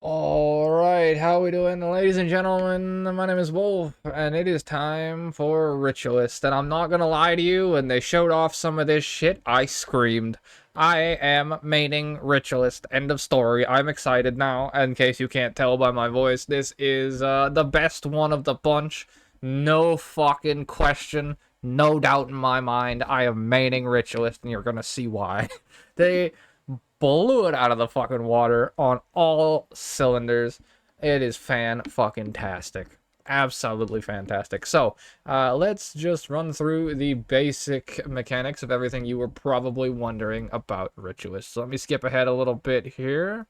Alright, how we doing, ladies and gentlemen? My name is Wolf, and it is time for Ritualist. And I'm not gonna lie to you, when they showed off some of this shit, I screamed. I am maining Ritualist. End of story. I'm excited now, in case you can't tell by my voice. This is the best one of the bunch. No fucking question. No doubt in my mind. I am maining Ritualist, and you're gonna see why. They blew it out of the fucking water on all cylinders. It is fan-fucking-tastic. Absolutely fantastic. So, let's just run through the basic mechanics of everything you were probably wondering about Ritualist. So let me skip ahead a little bit here.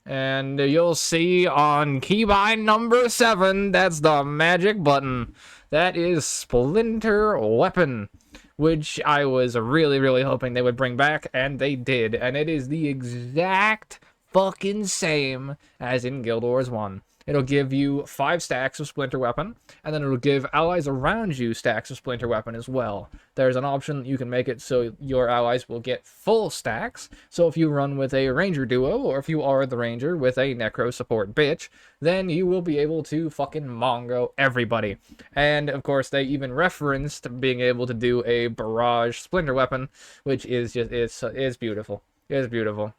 And you'll see on keybind number 7, that's the magic button. That is Splinter Weapon, which I was really, really hoping they would bring back, and they did. And it is the exact fucking same as in Guild Wars 1. It'll give you 5 stacks of Splinter Weapon, and then it'll give allies around you stacks of Splinter Weapon as well. There's an option that you can make it so your allies will get full stacks. So if you run with a Ranger duo, or if you are the Ranger with a Necro support bitch, then you will be able to fucking Mongo everybody. And of course, they even referenced being able to do a barrage Splinter Weapon, which is just, it's beautiful. It's beautiful.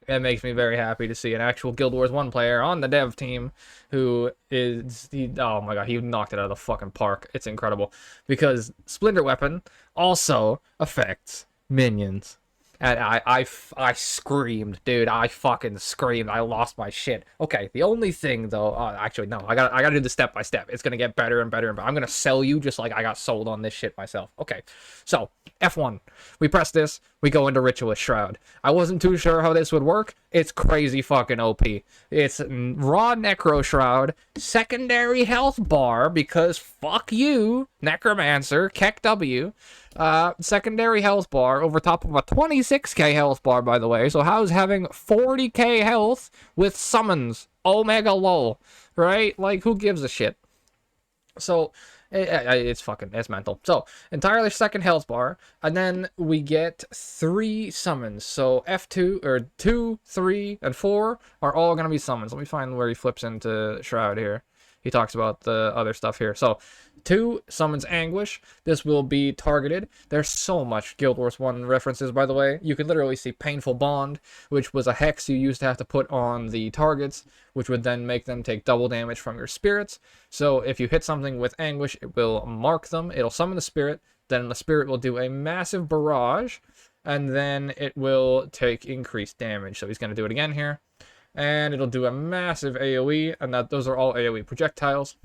It makes me very happy to see an actual Guild Wars 1 player on the dev team who is, oh my god, he knocked it out of the fucking park. It's incredible. Because Splinter Weapon also affects minions. And I screamed, dude. I fucking screamed. I lost my shit. Okay, the only thing though, actually no, I gotta do this step by step. It's gonna get better and better and better. I'm gonna sell you just like I got sold on this shit myself. Okay, so F1. We press this. We go into Ritualist Shroud. I wasn't too sure how this would work. It's crazy fucking OP. It's raw Necro Shroud, secondary health bar because fuck you, Necromancer, Keck W. Secondary health bar over top of a 26k health bar, by the way. So how's having 40k health with summons? Omega lol, right? Like, who gives a shit? So, it's mental. So, entirely second health bar, and then we get 3 summons. So, F2, or 2, 3, and 4 are all going to be summons. Let me find where he flips into Shroud here. He talks about the other stuff here. So, 2 summons Anguish. This will be targeted. There's so much Guild Wars 1 references, by the way. You can literally see Painful Bond, which was a hex you used to have to put on the targets, which would then make them take double damage from your spirits. So if you hit something with Anguish, it will mark them. It'll summon the spirit. Then the spirit will do a massive barrage, and then it will take increased damage. So he's going to do it again here. And it'll do a massive AoE, and those are all AoE projectiles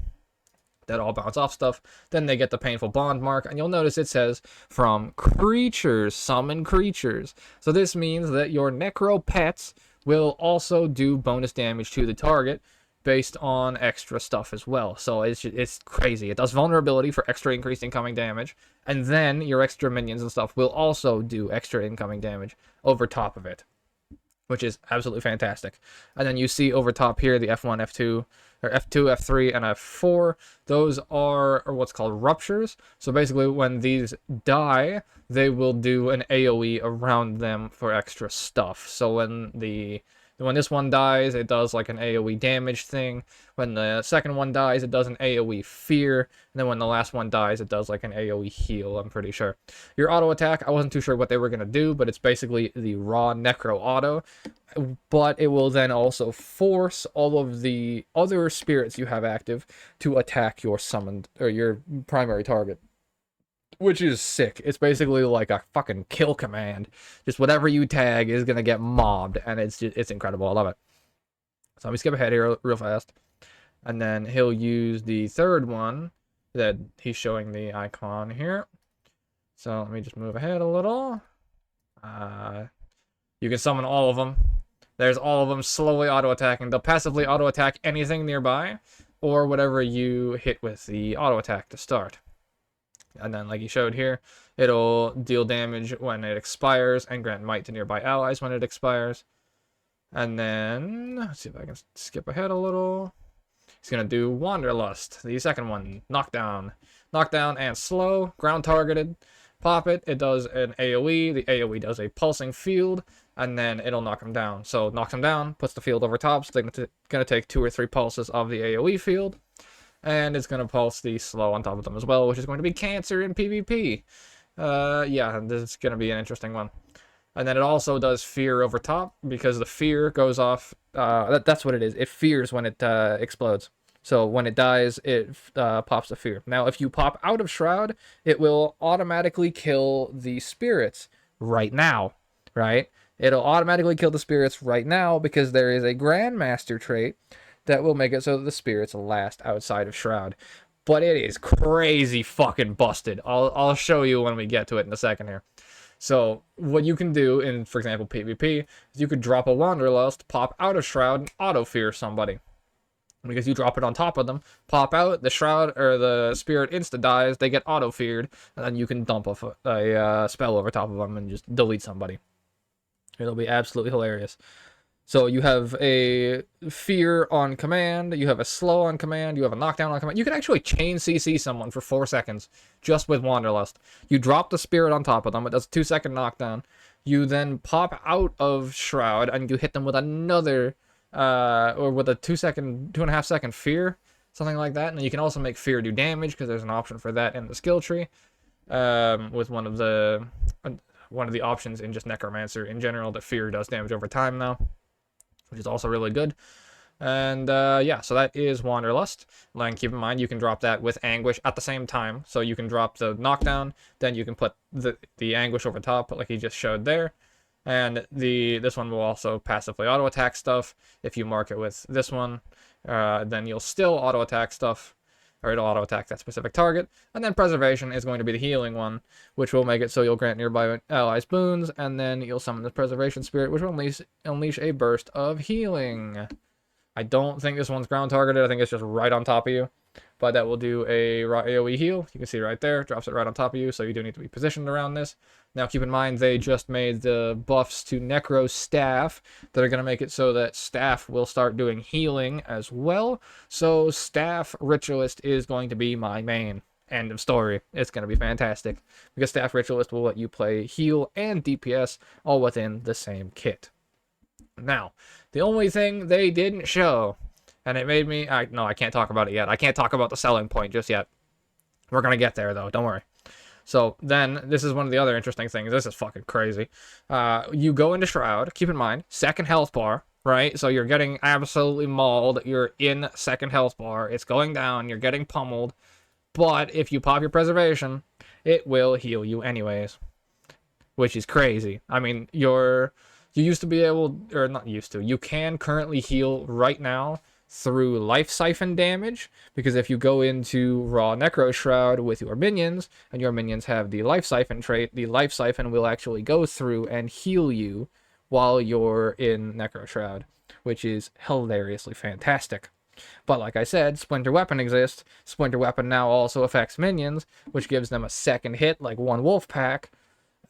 that all bounce off stuff. Then they get the Painful Bond mark, and you'll notice it says, from creatures, summon creatures. So this means that your Necro pets will also do bonus damage to the target based on extra stuff as well. So it's crazy. It does vulnerability for extra increased incoming damage, and then your extra minions and stuff will also do extra incoming damage over top of it, which is absolutely fantastic. And then you see over top here the F1, F2, or F2, F3, and F4. Those are what's called ruptures. So basically when these die, they will do an AoE around them for extra stuff. So when this one dies, it does like an AoE damage thing. When the second one dies, it does an AoE fear. And then when the last one dies, it does like an AoE heal, I'm pretty sure. Your auto attack, I wasn't too sure what they were going to do, but it's basically the raw Necro auto. But it will then also force all of the other spirits you have active to attack your summoned, or your primary target, which is sick. It's basically like a fucking kill command. Just whatever you tag is gonna get mobbed, and it's incredible. I love it. So let me skip ahead here real fast, and then he'll use the third one that he's showing the icon here. So let me just move ahead a little. You can summon all of them. There's all of them slowly auto-attacking. They'll passively auto-attack anything nearby, or whatever you hit with the auto-attack to start. And then, like he showed here, it'll deal damage when it expires and grant might to nearby allies when it expires. And then, let's see if I can skip ahead a little. He's going to do Wanderlust, the second one. Knockdown. Knockdown and slow, ground targeted. Pop it, it does an AoE. The AoE does a pulsing field and then it'll knock them down. So knocks them down, puts the field over top, so they're going to take 2 or 3 pulses of the AoE field, and it's going to pulse the slow on top of them as well, which is going to be cancer in PvP. Yeah, this is going to be an interesting one. And then it also does fear over top, because the fear goes off, that's what it is. It fears when it explodes. So when it dies, it pops the fear. Now, if you pop out of Shroud, it will automatically kill the spirits right now, right? It'll automatically kill the spirits right now because there is a Grandmaster trait that will make it so that the spirits last outside of Shroud. But it is crazy fucking busted. I'll show you when we get to it in a second here. So what you can do in, for example, PvP, is you could drop a Wanderlust, pop out of Shroud, and auto-fear somebody. Because you drop it on top of them, pop out, the Shroud or the Spirit insta-dies, they get auto-feared, and then you can dump a spell over top of them and just delete somebody. It'll be absolutely hilarious. So you have a fear on command, you have a slow on command, you have a knockdown on command. You can actually chain CC someone for 4 seconds just with Wanderlust. You drop the Spirit on top of them, it does a 2-second knockdown. You then pop out of Shroud and you hit them with another, or with a 2.5 second fear, something like that. And you can also make fear do damage because there's an option for that in the skill tree, with one of the options in just Necromancer in general, that fear does damage over time now, which is also really good. And yeah, so that is Wanderlust. And keep in mind, you can drop that with Anguish at the same time. So you can drop the knockdown, then you can put the Anguish over top, like he just showed there. And this one will also passively auto-attack stuff. If you mark it with this one, then you'll still auto-attack stuff, or it'll auto-attack that specific target. And then Preservation is going to be the healing one, which will make it so you'll grant nearby allies boons, and then you'll summon the Preservation Spirit, which will unleash a burst of healing. I don't think this one's ground targeted. I think it's just right on top of you. But that will do a raw AoE heal. You can see right there, drops it right on top of you, so you do need to be positioned around this. Now keep in mind, they just made the buffs to Necro Staff that are going to make it so that Staff will start doing healing as well. So Staff Ritualist is going to be my main. End of story. It's going to be fantastic, because Staff Ritualist will let you play heal and DPS all within the same kit. Now, the only thing they didn't show, and it made me, no, I can't talk about it yet. I can't talk about the selling point just yet. We're going to get there, though. Don't worry. So then, this is one of the other interesting things. This is fucking crazy. You go into Shroud. Keep in mind, second health bar, right? So you're getting absolutely mauled. You're in second health bar. It's going down. You're getting pummeled. But if you pop your Preservation, it will heal you anyways, which is crazy. I mean, you used to be able, or not used to, you can currently heal right now through Life Siphon damage, because if you go into Raw Necro Shroud with your minions, and your minions have the Life Siphon trait, the Life Siphon will actually go through and heal you while you're in Necro Shroud, which is hilariously fantastic. But like I said, Splinter Weapon exists. Splinter Weapon now also affects minions, which gives them a second hit, like one wolf pack.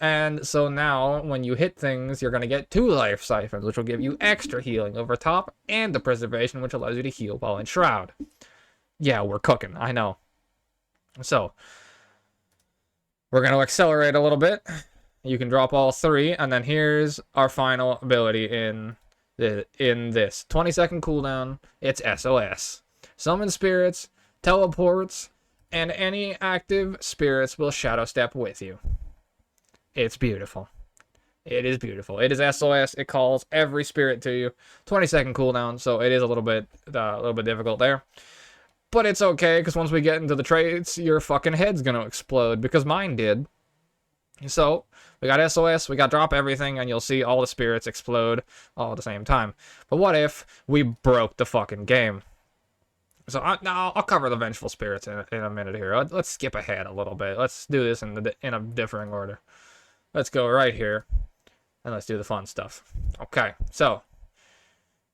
And so now, when you hit things, you're going to get 2 Life Siphons, which will give you extra healing over top, and the Preservation, which allows you to heal while in Shroud. Yeah, we're cooking, I know. So, we're going to accelerate a little bit. You can drop all 3, and then here's our final ability in this. 20-second cooldown, it's SOS. Summon spirits, teleports, and any active spirits will shadow step with you. It's beautiful. It is beautiful. It is SOS. It calls every spirit to you. 20-second cooldown, so it is a little bit difficult there. But it's okay, because once we get into the traits, your fucking head's gonna explode, because mine did. So, we got SOS, we got drop everything, and you'll see all the spirits explode all at the same time. But what if we broke the fucking game? So I'll cover the Vengeful Spirits in a minute here. Let's skip ahead a little bit. Let's do this in a differing order. Let's go right here, and let's do the fun stuff. Okay, so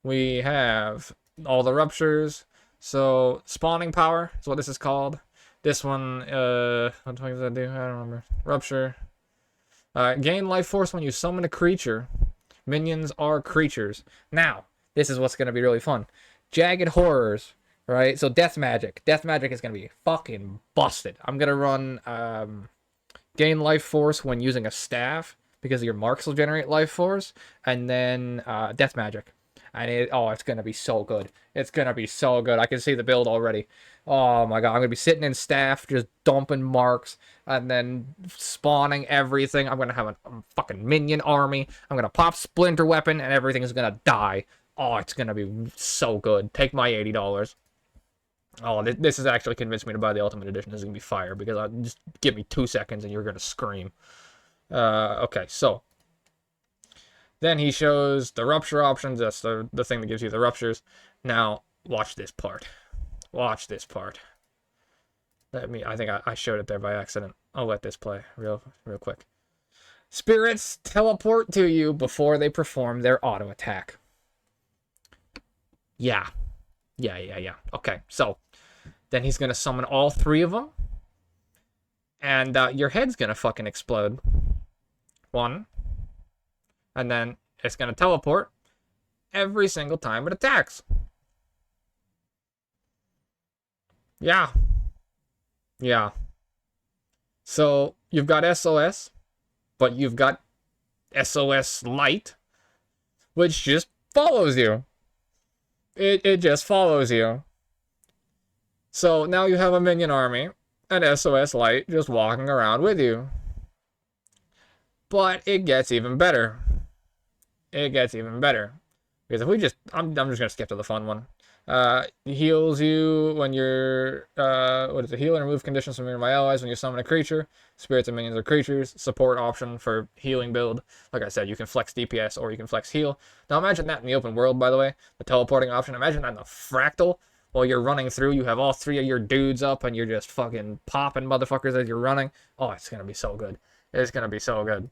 we have all the ruptures. So spawning power is what this is called. This one, what the fuck does that do? I don't remember. Rupture. Gain life force when you summon a creature. Minions are creatures. Now, this is what's going to be really fun. Jagged Horrors, right? So Death Magic. Death Magic is going to be fucking busted. I'm going to run... gain life force when using a staff, because your marks will generate life force, and then death magic. And it's gonna be so good. It's gonna be so good. I can see the build already. Oh my god, I'm gonna be sitting in staff, just dumping marks, and then spawning everything. I'm gonna have a fucking minion army. I'm gonna pop Splinter weapon, and everything is gonna die. Oh, it's gonna be so good. Take my $80. Oh, this has actually convinced me to buy the Ultimate Edition. This is gonna be fire, because just give me 2 seconds and you're gonna scream. Okay, so then he shows the rupture options. That's the thing that gives you the ruptures. Now, watch this part. Watch this part. I think I showed it there by accident. I'll let this play real quick. Spirits teleport to you before they perform their auto attack. Yeah. Okay, so then he's gonna summon all 3 of them. And your head's gonna fucking explode. 1. And then it's gonna teleport every single time it attacks. Yeah. So you've got SOS, but you've got SOS Light, which just follows you. It just follows you. So now you have a minion army and SOS Light just walking around with you. But it gets even better. Because if we I'm just gonna skip to the fun one. Heals you when you're heal and remove conditions from my allies when you summon a creature. Spirits and minions are creatures. Support option for healing build. Like I said, you can flex DPS or you can flex heal. Now imagine that in the open world, by the way. The teleporting option. Imagine that in the fractal. While you're running through, you have all 3 of your dudes up and you're just fucking popping motherfuckers as you're running. Oh, it's gonna be so good. It's gonna be so good. And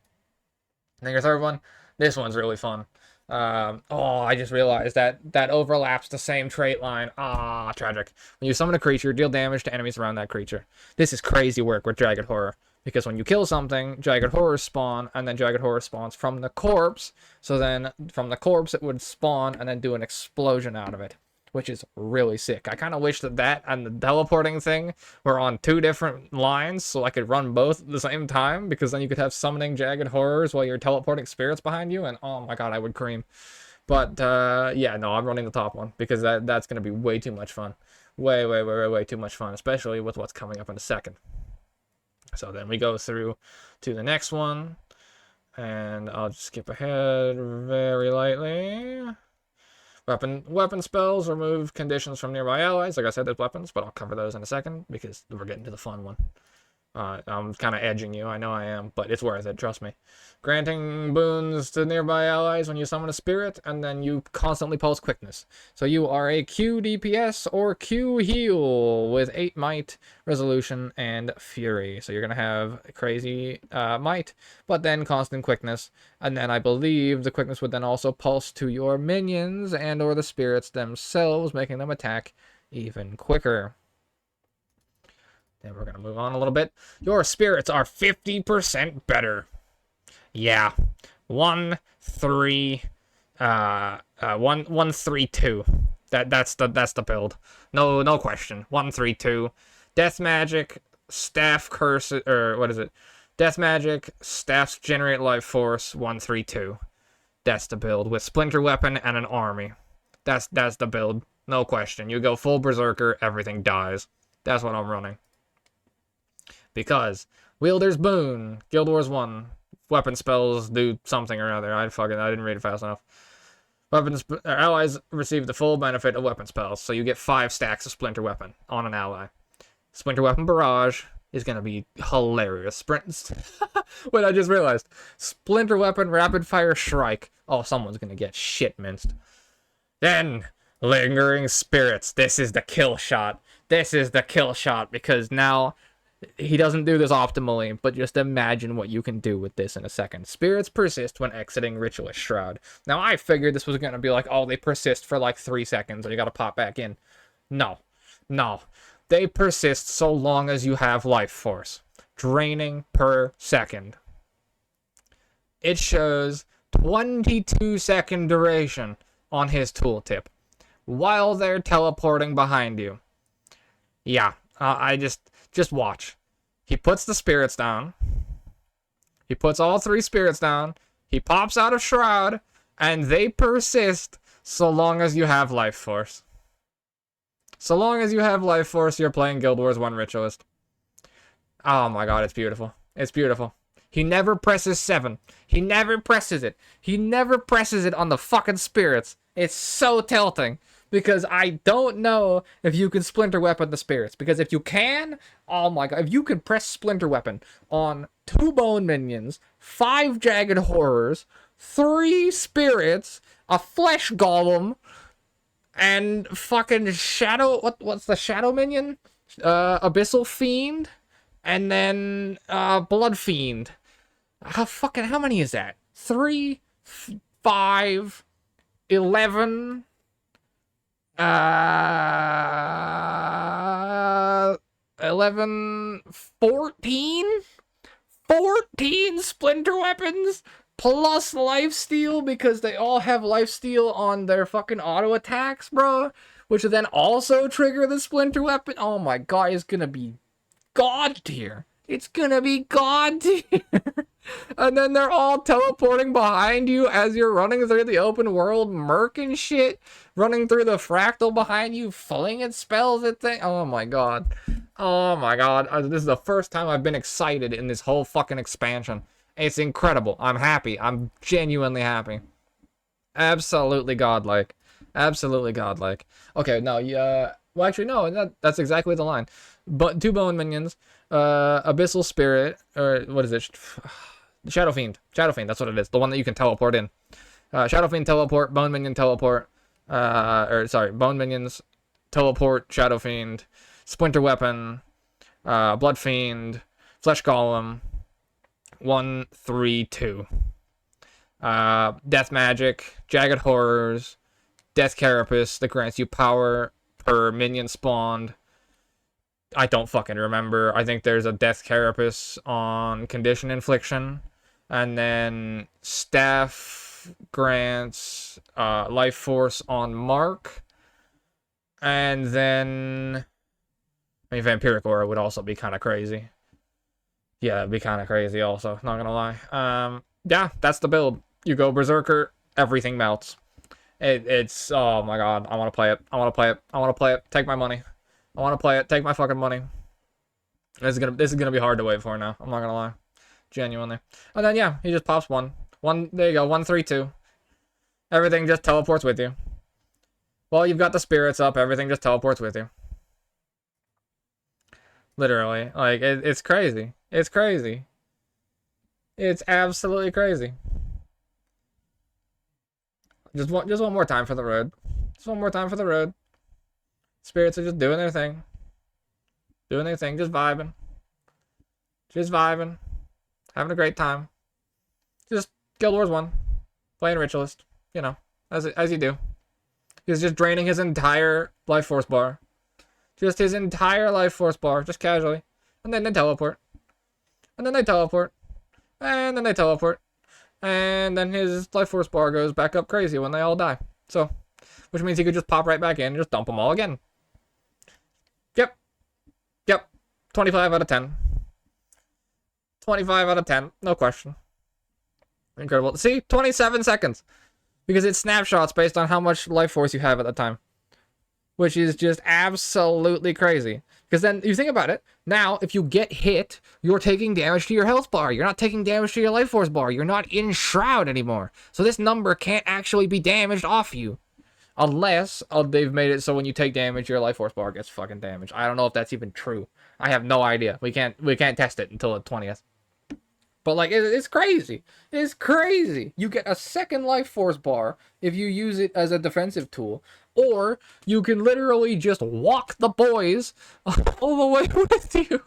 then your third one. This one's really fun. I just realized that overlaps the same trait line. Ah, tragic. When you summon a creature, deal damage to enemies around that creature. This is crazy work with Jagged Horror, because when you kill something, Jagged Horror spawn, and then Jagged Horror spawns from the corpse. So then from the corpse it would spawn and then do an explosion out of it, which is really sick. I kind of wish that and the teleporting thing were on 2 different lines, so I could run both at the same time, because then you could have summoning Jagged Horrors while you're teleporting spirits behind you, and oh my god, I would cream. But, yeah, no, I'm running the top one, because that's going to be way too much fun. Way too much fun, especially with what's coming up in a second. So then we go through to the next one, and I'll just skip ahead very lightly. Weapon spells remove conditions from nearby allies. Like I said, there's weapons, but I'll cover those in a second because we're getting to the fun one. I'm kind of edging you. I know I am, but it's worth it. Trust me. Granting boons to nearby allies when you summon a spirit, and then you constantly pulse quickness. So you are a Q DPS or Q heal with 8 might, resolution, and fury. So you're going to have crazy might, but then constant quickness. And then I believe the quickness would then also pulse to your minions and or the spirits themselves, making them attack even quicker. Then we're going to move on a little bit. Your spirits are 50% better. Yeah. 1, 3, 1, 3, 2. That's the build. No question. 1, 3, 2. Death magic, staff curse, or what is it? Death magic, staffs generate life force, 1, 3, 2. That's the build with Splinter weapon and an army. That's the build. No question. You go full berserker, everything dies. That's what I'm running. Because Wielder's Boon, Guild Wars 1, weapon spells do something or other. I didn't read it fast enough. Allies receive the full benefit of weapon spells, so you get 5 stacks of Splinter weapon on an ally. Splinter weapon barrage is gonna be hilarious. Wait, I just realized. Splinter weapon rapid fire strike. Oh, someone's gonna get shit minced. Then lingering spirits. This is the kill shot. Because now he doesn't do this optimally, but just imagine what you can do with this in a second. Spirits persist when exiting Ritualist Shroud. Now, I figured this was going to be like, oh, they persist for like 3 seconds and you got to pop back in. No. They persist so long as you have life force. Draining per second. It shows 22-second duration on his tooltip while they're teleporting behind you. Yeah, just watch. He puts the spirits down. He puts all 3 spirits down. He pops out of Shroud, and they persist so long as you have Life Force. So long as you have Life Force, you're playing Guild Wars 1 Ritualist. Oh my god, it's beautiful. It's beautiful. He never presses 7. He never presses it. He never presses it on the fucking spirits. It's so tilting. Because I don't know if you can Splinter Weapon the spirits. Because if you can, oh my god. If you can press Splinter Weapon on 2 Bone Minions, 5 Jagged Horrors, 3 spirits, a Flesh Golem, and fucking Shadow... What's the Shadow Minion? Abyssal Fiend, and then Blood Fiend. How many is that? 3, 5, 11... 11, 14? 14 Splinter Weapons plus lifesteal, because they all have lifesteal on their fucking auto attacks, bro. Which then also trigger the Splinter Weapon. Oh my god, it's gonna be god tier. It's gonna be god tier. And then they're all teleporting behind you as you're running through the open world, murking shit, running through the fractal behind you, flinging spells at things. Oh my god. Oh my god. This is the first time I've been excited in this whole fucking expansion. It's incredible. I'm happy. I'm genuinely happy. Absolutely godlike. Absolutely godlike. Okay, no, well, actually, no, that's exactly the line. But 2 Bone Minions, Abyssal Spirit, or what is it? Shadow Fiend. Shadow Fiend, that's what it is. The one that you can teleport in. Shadow Fiend teleport, Bone Minion teleport, Bone Minions teleport, Shadow Fiend, Splinter Weapon, Blood Fiend, Flesh Golem, 1, 3, 2. Death Magic, Jagged Horrors, Death Carapace that grants you power per minion spawned. I don't fucking remember. I think there's a Death Carapace on Condition Infliction. And then Staff grants Life Force on Mark. And then... I mean, Vampiric Aura would also be kind of crazy. Yeah, it'd be kind of crazy also, not gonna lie. Yeah, that's the build. You go Berserker, everything melts. It's... Oh my god, I want to play it. I want to play it. I want to play it. Take my money. I want to play it. Take my fucking money. This is gonna be hard to wait for now. I'm not gonna lie. Genuinely. And then, yeah, he just pops 1. There you go. 1, 3, 2. Everything just teleports with you. Well, you've got the spirits up. Everything just teleports with you. Literally. Like, it's crazy. It's crazy. It's absolutely crazy. Just one more time for the road. Just one more time for the road. Spirits are just doing their thing. Doing their thing. Just vibing. Just vibing. Having a great time. Just Guild Wars 1. Playing Ritualist. You know, as you do. He's just draining his entire life force bar. Just his entire life force bar. Just casually. And then they teleport. And then they teleport. And then they teleport. And then his life force bar goes back up crazy when they all die. So, which means he could just pop right back in and just dump them all again. Yep. 25 out of 10. 25 out of 10. No question. Incredible. See? 27 seconds. Because it snapshots based on how much life force you have at the time. Which is just absolutely crazy. Because then, you think about it, now, if you get hit, you're taking damage to your health bar. You're not taking damage to your life force bar. You're not in Shroud anymore. So this number can't actually be damaged off you. Unless they've made it so when you take damage, your life force bar gets fucking damaged. I don't know if that's even true. I have no idea. We can't test it until the 20th. But, like, it's crazy. It's crazy. You get a second life force bar if you use it as a defensive tool. Or you can literally just walk the boys all the way with you.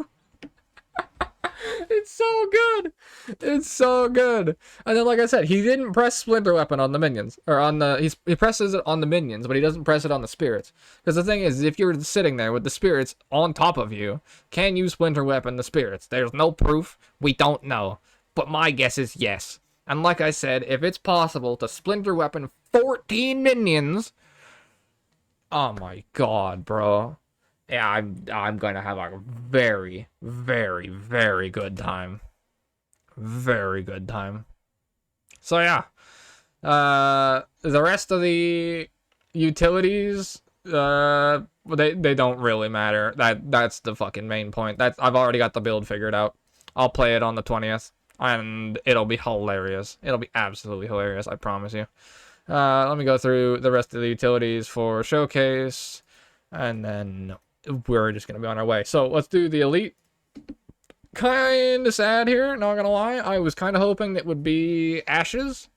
It's so good. It's so good. And then, like I said, he didn't press Splinter Weapon on the minions. Or on the... He presses it on the minions, but he doesn't press it on the spirits. Because the thing is, if you're sitting there with the spirits on top of you, can you Splinter Weapon the spirits? There's no proof. We don't know. But my guess is yes. And like I said, if it's possible to Splinter Weapon 14 minions... Oh my god, bro. Yeah, I'm gonna have a very, very, very good time. Very good time. So yeah, the rest of the utilities, they don't really matter. That's the fucking main point. I've already got the build figured out. I'll play it on the 20th, and it'll be hilarious. It'll be absolutely hilarious, I promise you. Let me go through the rest of the utilities for Showcase, and then we're just gonna be on our way. So let's do the Elite. Kinda sad here, not gonna lie. I was kind of hoping it would be Ashes.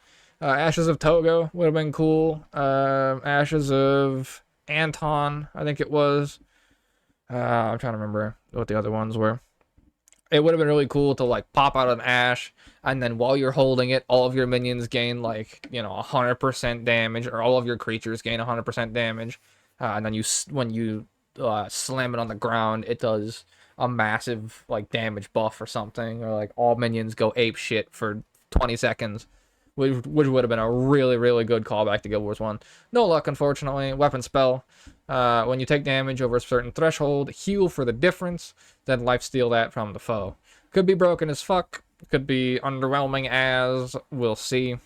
Ashes of Togo would have been cool. Ashes of Anton, I think it was. I'm trying to remember what the other ones were. It would have been really cool to like pop out an ash, and then while you're holding it, all of your minions gain like 100% damage, or all of your creatures gain 100% damage, and then when you slam it on the ground, it does a massive like damage buff or something, or like all minions go ape shit for 20 seconds, which would have been a really, really good callback to Guild Wars 1. No luck, unfortunately. Weapon spell. When you take damage over a certain threshold, heal for the difference, then lifesteal that from the foe. Could be broken as fuck. Could be underwhelming as. We'll see.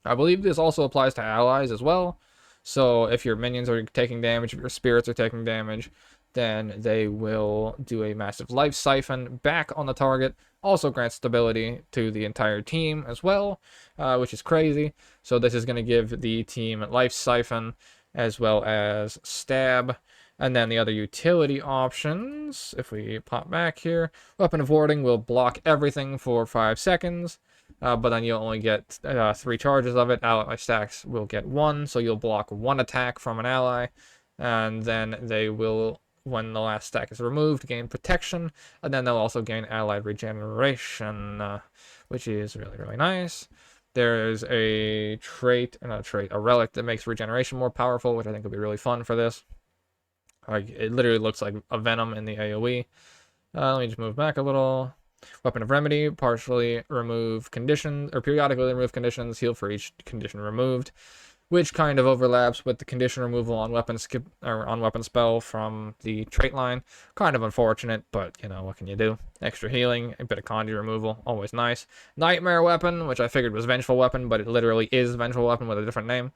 I believe this also applies to allies as well. So if your minions are taking damage, if your spirits are taking damage, then they will do a massive life siphon back on the target. Also grants stability to the entire team as well, which is crazy. So this is going to give the team life siphon as well as stab. And then the other utility options, if we pop back here, weapon of warding will block everything for 5 seconds. But then you'll only get 3 charges of it. Ally stacks will get 1, so you'll block 1 attack from an ally. And then they will, when the last stack is removed, gain protection, and then they'll also gain allied regeneration, which is really, really nice. There's a a relic that makes regeneration more powerful, which I think will be really fun for this. Like, it literally looks like a Venom in the AoE. Let me just move back a little. Weapon of Remedy, partially remove conditions, or periodically remove conditions, heal for each condition removed, which kind of overlaps with the condition removal on weapon spell from the trait line. Kind of unfortunate, but what can you do? Extra healing, a bit of Condi removal, always nice. Nightmare weapon, which I figured was Vengeful Weapon, but it literally is Vengeful Weapon with a different name.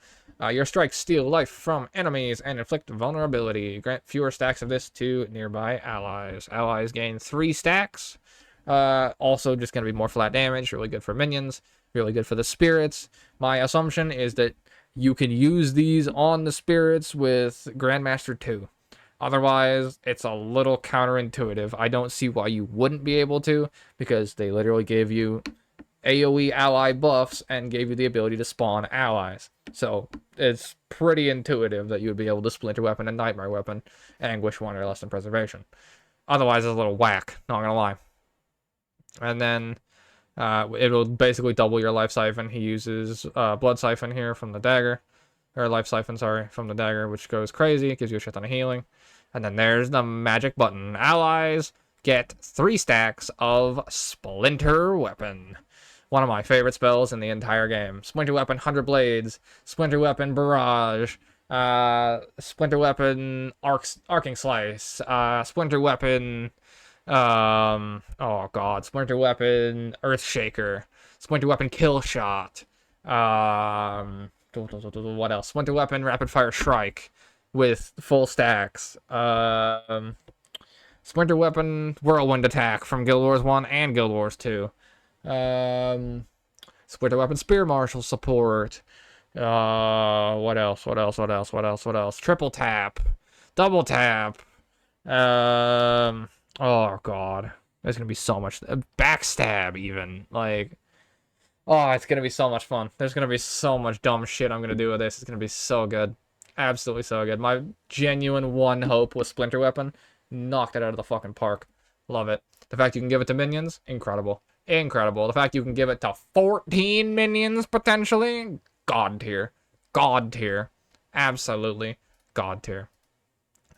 Your strikes steal life from enemies and inflict vulnerability. Grant fewer stacks of this to nearby allies. Allies gain 3 stacks. Also just going to be more flat damage, really good for minions, really good for the spirits. My assumption is that you can use these on the spirits with Grandmaster 2. Otherwise, it's a little counterintuitive. I don't see why you wouldn't be able to, because they literally gave you AoE ally buffs and gave you the ability to spawn allies. So it's pretty intuitive that you would be able to Splinter Weapon and Nightmare Weapon, Anguish 1 or less than Preservation. Otherwise, it's a little whack, not gonna lie. And then it'll basically double your life siphon. He uses blood siphon here from the dagger, or life siphon, sorry, from the dagger, which goes crazy. It gives you a shit ton of healing. And then there's the magic button. Allies get 3 stacks of Splinter Weapon. One of my favorite spells in the entire game. Splinter Weapon 100 Blades, Splinter Weapon Barrage, Splinter Weapon Arcing Slice, Splinter Weapon oh god, Splinter Weapon Earthshaker, Splinter Weapon Kill Shot, what else? Splinter Weapon Rapid Fire Shrike with full stacks, Splinter Weapon Whirlwind Attack from Guild Wars 1 and Guild Wars 2, Splinter Weapon Spear Marshal support, what else? Triple tap, double tap, oh god, there's gonna be so much backstab, even like, oh, it's gonna be so much fun. There's gonna be so much dumb shit I'm gonna do with this. It's gonna be so good, absolutely so good. My genuine one hope was Splinter Weapon. Knocked it out of the fucking park. Love it. The fact you can give it to minions, incredible. Incredible. The fact you can give it to 14 minions, potentially, god tier. God tier. Absolutely god tier.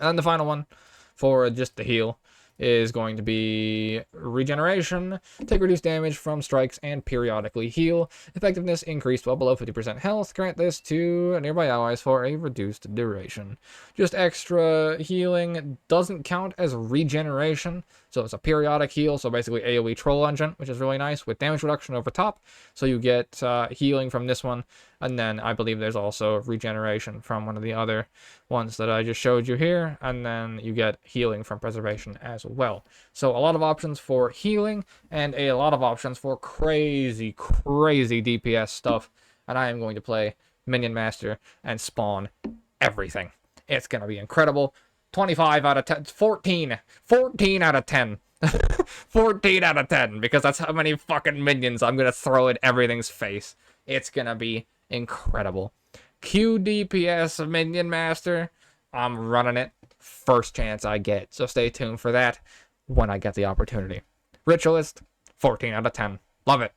And then the final one, for just the heal. is going to be regeneration, take reduced damage from strikes, and periodically heal. Effectiveness increased well below 50% health. Grant this to nearby allies for a reduced duration. Just extra healing, doesn't count as regeneration, so it's a periodic heal, so basically AoE troll engine, which is really nice, with damage reduction over top, so you get healing from this one, and then I believe there's also regeneration from one of the other ones that I just showed you here, and then you get healing from preservation as well. So a lot of options for healing, and a lot of options for crazy, crazy DPS stuff, and I am going to play Minion Master and spawn everything. It's going to be incredible. 25 out of 10, 14 out of 10. 14 out of 10, because that's how many fucking minions I'm going to throw in everything's face. It's going to be incredible. QDPS Minion Master, I'm running it first chance I get, so stay tuned for that when I get the opportunity. Ritualist, 14 out of 10. Love it.